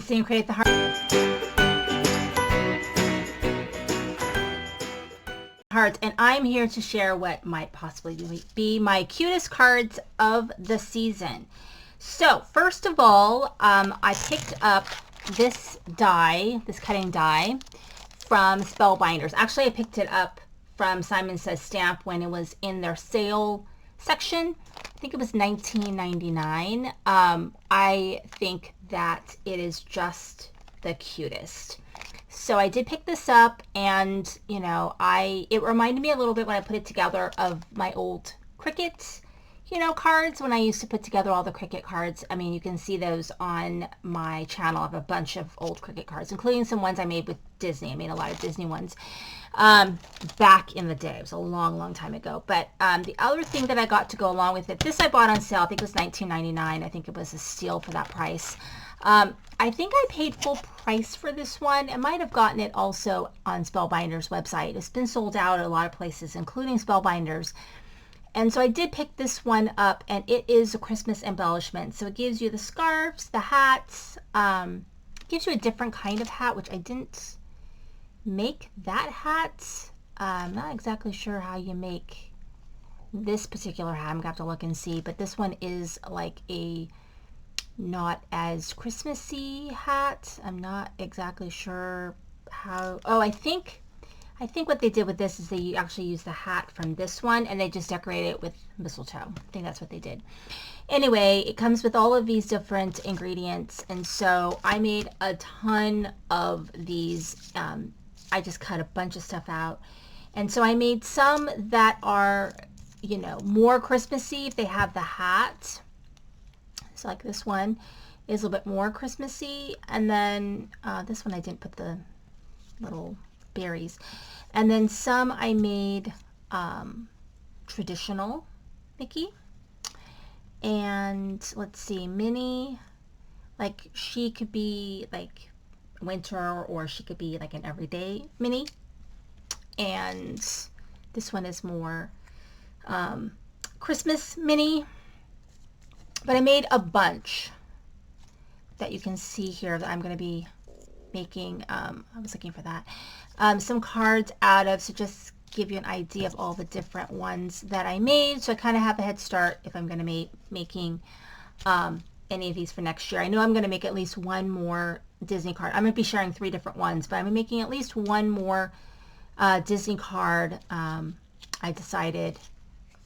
Same create the hearts, and I'm here to share what might possibly be my cutest cards of the season. So first of all, I picked up this die, this cutting die from Spellbinders. Actually, I picked it up from Simon Says Stamp when it was in their sale section. I think it was $19.99. I think that it is just the cutest. So I did pick this up, and you know, it reminded me a little bit when I put it together of my old Cricut, you know, cards, when I used to put together all the Cricut cards. I mean, you can see those on my channel. I have a bunch of old Cricut cards, including some ones I made with Disney. I made a lot of Disney ones back in the day. It was a long, long time ago. But the other thing that I got to go along with it, this I bought on sale. I think it was $19.99. I think it was a steal for that price. I think I paid full price for this one. I might have gotten it also on Spellbinders' website. It's been sold out at a lot of places, including Spellbinders. And so I did pick this one up, and it is a Christmas embellishment. So it gives you the scarves, the hats, gives you a different kind of hat, which I didn't make that hat. I'm not exactly sure how you make this particular hat. I'm going to have to look and see. But this one is like a not as Christmassy hat. I'm not exactly sure how. Oh, I think what they did with this is they actually used the hat from this one and they just decorated it with mistletoe. I think that's what they did. Anyway, it comes with all of these different ingredients, and so I made a ton of these. I just cut a bunch of stuff out, and so I made some that are, you know, more Christmassy if they have the hat. So like this one is a little bit more Christmassy, and then this one I didn't put the little berries. And then some I made traditional Mickey. And let's see, Minnie, like she could be like winter, or she could be like an everyday Minnie. And this one is more Christmas Minnie. But I made a bunch that you can see here that I'm going to be making. I was looking for that. Some cards out of, so just give you an idea of all the different ones that I made. So I kind of have a head start if I'm going to be making any of these for next year. I know I'm going to make at least one more Disney card. I'm going to be sharing 3 different ones, but I'm making at least one more Disney card. I decided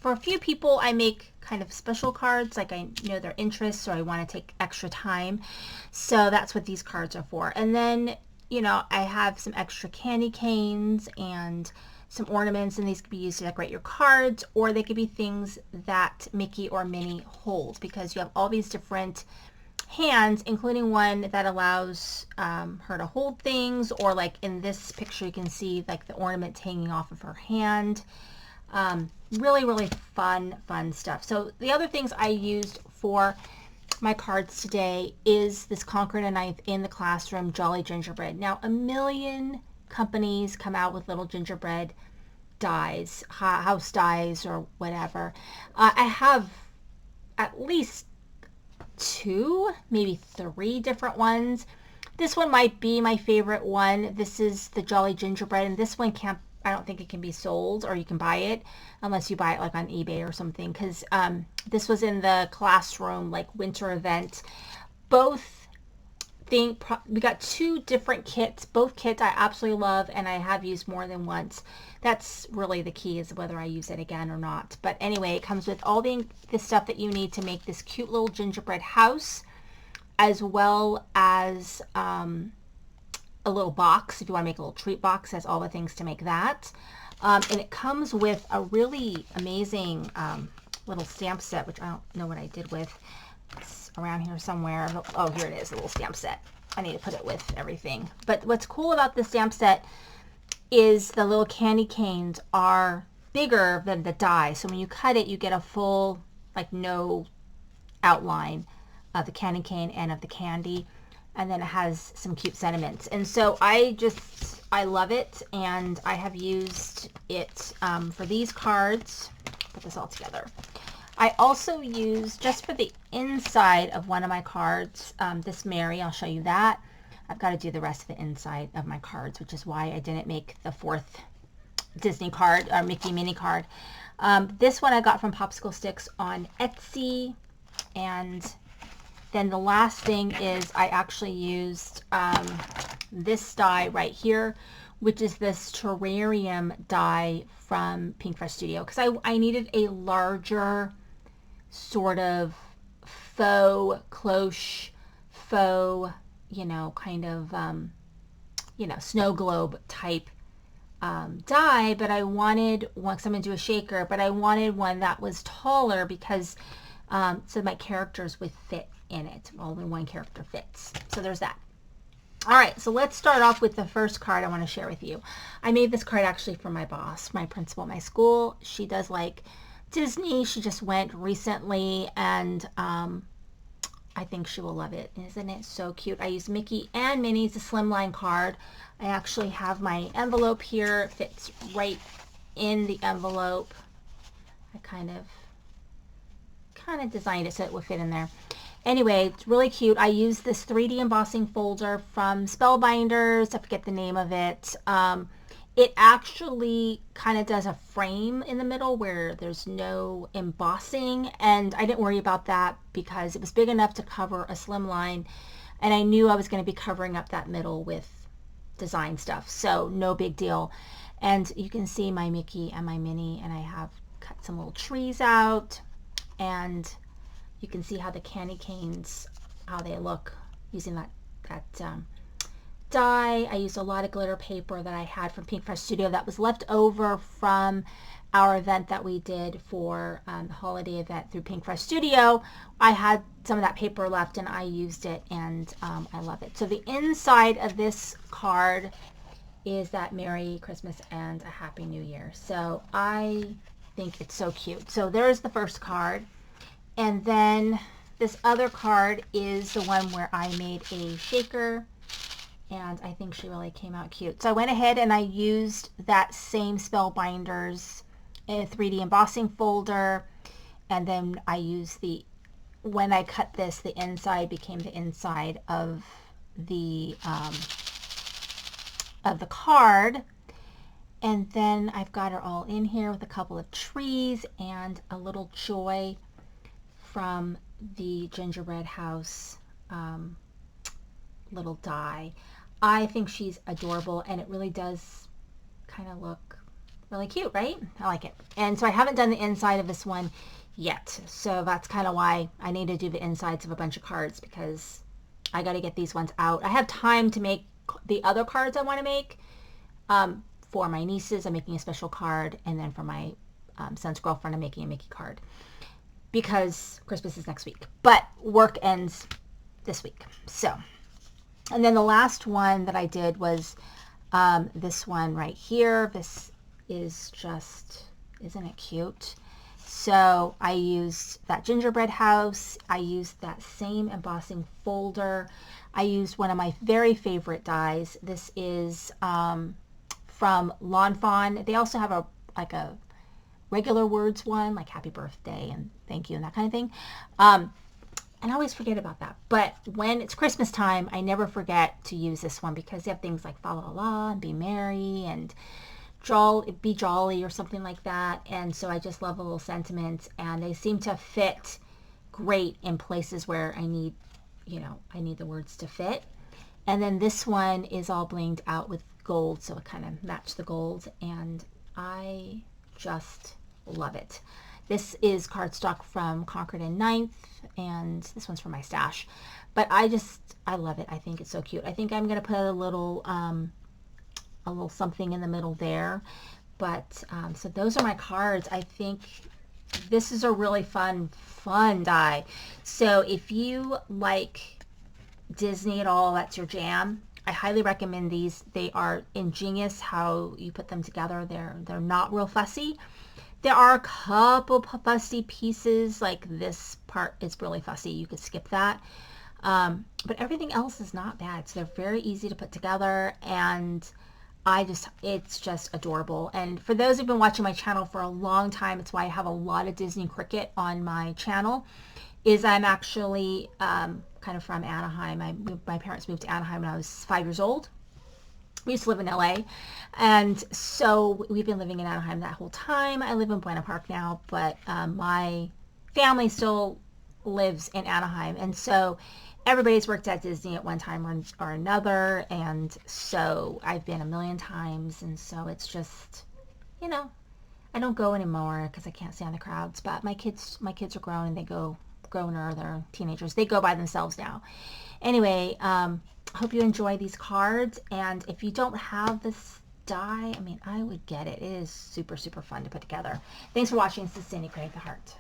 for a few people I make kind of special cards, like I know their interests or I want to take extra time. So that's what these cards are for. And then, you know, I have some extra candy canes and some ornaments, and these could be used to decorate your cards, or they could be things that Mickey or Minnie hold, because you have all these different hands, including one that allows her to hold things, or like in this picture you can see like the ornament hanging off of her hand. Really, really fun stuff. So the other things I used for my cards today is this Conquer a Knife in the Classroom Jolly Gingerbread. Now, a million companies come out with little gingerbread dies, house dies or whatever. I have at least 2, maybe 3 different ones. This one might be my favorite one. This is the Jolly Gingerbread, and this one I don't think it can be sold, or you can buy it unless you buy it like on eBay or something, because this was in the classroom like winter event. We got 2 different kits. Both kits I absolutely love, and I have used more than once. That's really the key, is whether I use it again or not. But anyway, it comes with all the stuff that you need to make this cute little gingerbread house, as well as a little box. If you want to make a little treat box, has all the things to make that. And it comes with a really amazing little stamp set, which I don't know what I did with. It's around here somewhere. Oh, here it is, a little stamp set. I need to put it with everything. But what's cool about the stamp set is the little candy canes are bigger than the die. So when you cut it, you get a full, like, no outline of the candy cane and of the candy. And then it has some cute sentiments. And so I love it, and I have used it for these cards. Put this all together. I also used, just for the inside of one of my cards, this Mary, I'll show you that. I've got to do the rest of the inside of my cards, which is why I didn't make the 4th Disney card or Mickey mini card. This one I got from Popsicle Sticks on Etsy. And then the last thing is I actually used this die right here, which is this terrarium die from Pink Fresh Studio, because I needed a larger sort of faux cloche, faux, you know, kind of, you know, snow globe type die, but I wanted one, because I'm going to do a shaker, but I wanted one that was taller because so my characters would fit in it. Only one character fits. So there's that. All right, so let's start off with the first card I want to share with you. I made this card actually for my boss, my principal at my school. She does like Disney. She just went recently, and I think she will love it. Isn't it so cute? I used Mickey and Minnie's, a slimline card. I actually have my envelope here. It fits right in the envelope. I kind of designed it so it would fit in there. Anyway, it's really cute. I used this 3D embossing folder from Spellbinders. I forget the name of it. It actually kind of does a frame in the middle where there's no embossing, and I didn't worry about that because it was big enough to cover a slimline, and I knew I was going to be covering up that middle with design stuff, so no big deal. And you can see my Mickey and my Minnie, and I have cut some little trees out, and you can see how the candy canes, how they look using that die. I used a lot of glitter paper that I had from Pink Fresh Studio that was left over from our event that we did for the holiday event through Pink Fresh Studio. I had some of that paper left and I used it, and I love it. So the inside of this card is that Merry Christmas and a Happy New Year. So I think it's so cute. So there's the first card. And then this other card is the one where I made a shaker, and I think she really came out cute. So I went ahead and I used that same Spellbinders 3D embossing folder, and then I used when I cut this, the inside became the inside of the card. And then I've got her all in here with a couple of trees and a little joy from the gingerbread house little die. I think she's adorable, and it really does kind of look really cute, right? I like it. And so I haven't done the inside of this one yet, so that's kind of why I need to do the insides of a bunch of cards, because I got to get these ones out. I have time to make the other cards I want to make. For my nieces, I'm making a special card, and then for my son's girlfriend, I'm making a Mickey card, because Christmas is next week, but work ends this week. So, and then the last one that I did was this one right here. This is just, isn't it cute? So I used that gingerbread house. I used that same embossing folder. I used one of my very favorite dies. This is from Lawn Fawn. They also have a regular words one, like happy birthday and thank you and that kind of thing. And I always forget about that. But when it's Christmas time, I never forget to use this one, because they have things like fa la la and be merry and be jolly or something like that. And so I just love the little sentiments, and they seem to fit great in places where I need the words to fit. And then this one is all blinged out with gold, so it kind of matched the gold, and I just love it. This is cardstock from Concord and 9th, and this one's from my stash. But I love it. I think it's so cute. I think I'm going to put a little something in the middle there. But so those are my cards. I think this is a really fun die. So if you like Disney at all, that's your jam, I highly recommend these. They are ingenious how you put them together. They're not real fussy. There are a couple fussy pieces, like this part is really fussy. You could skip that. But everything else is not bad. So they're very easy to put together, and it's just adorable. And for those who've been watching my channel for a long time, it's why I have a lot of Disney Cricket on my channel, is I'm actually kind of from Anaheim. My parents moved to Anaheim when I was 5 years old. We used to live in LA, and so we've been living in Anaheim that whole time. I live in Buena Park now, but my family still lives in Anaheim, and so everybody's worked at Disney at one time or another, and so I've been a million times, and so it's just, you know, I don't go anymore because I can't stand the crowds, but my kids are grown, and they go grown, or they're teenagers. They go by themselves now. Anyway, I hope you enjoy these cards, and if you don't have this die, I mean, I would get it. It is super, super fun to put together. Thanks for watching. This is Sandy Craig the Heart.